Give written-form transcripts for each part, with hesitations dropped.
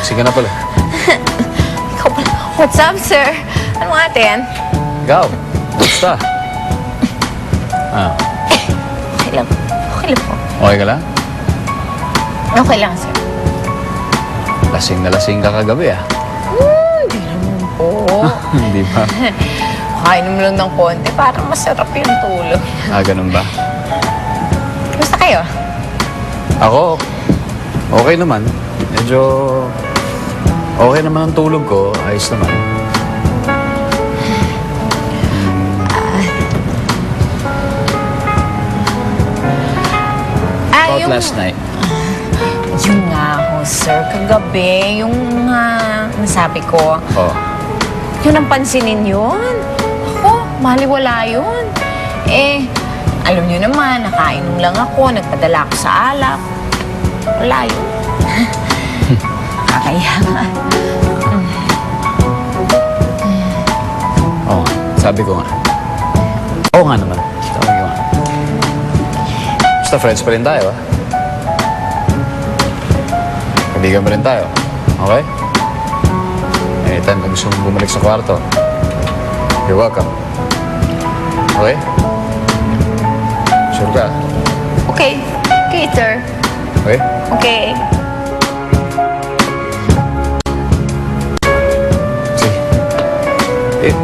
Gising ka na pala. Ikaw pala. What's up, sir? Ano atin? Ikaw, basta. Ah, Okay lang. Okay lang po. okay ka lang? Okay lang, sir. Lasing na lasing ka kagabi ah. Hindi naman po. Hindi ba? Kainom lang ng konti. Parang masarap yung tulog. Ah, ganun ba? Basta kayo? Ako, okay naman. Medyo okay naman ang tulog ko. Ayos naman. About last night. Yun nga ho, sir. Kagabi, yung nasabi ko. Oh, Yun ang pansinin yun. Ako, maliwala yun. Eh, alam niyo naman, nakainom lang ako, nagpadala ako sa alak. Wala yun. Nakakaya nga. oh, sabi ko nga. Oo nga naman. Sabi ko nga. Basta friends pa rin tayo ah. Kaibigan pa rin tayo. Okay? Anytime na gusto mong bumalik sa kwarto, you're welcome. Okay? Sure ka? Okay. Okay, sir. Okay? Okay. Sige. Eh.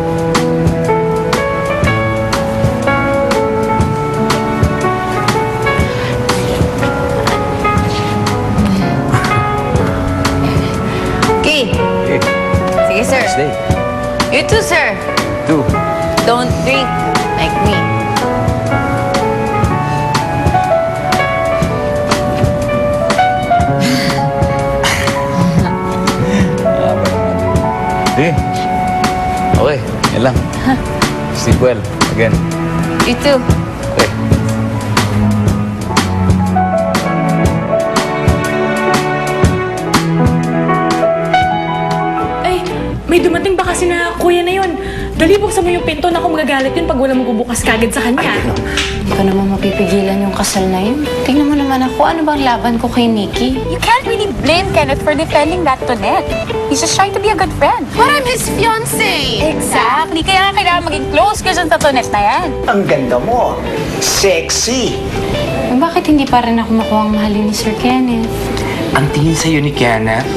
Okay. Eh. Sige, sir. Next day. You too, sir. Two. Don't drink like me. Sige. Okay. Yan lang. Sleep well. Again. You too. Okay. Ay, may dumating ba kasi na kuya na yun? Dali, buksan mo yung pinto na kung magagalit yun pag wala mo bubukas kagad sa kanya. Hindi ko naman mapipigilan yung kasal na yun. Tingnan mo naman ako, ano bang laban ko kay Nikki? You can't really blame Kenneth for defending that Tonette. He's just trying to be a good friend. But I'm his fiancé! Exactly. Kaya nga kailangan maging close ka dyan sa Tonette na yan. Ang ganda mo. Sexy. Eh, bakit hindi pa rin ako makuhang mahalin ni Sir Kenneth? Ang tingin sa'yo ni Kenneth,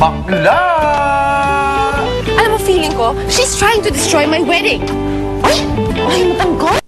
bakla! Alam mo, feeling ko, she's trying to destroy my wedding. Ay! Ay, matangkot!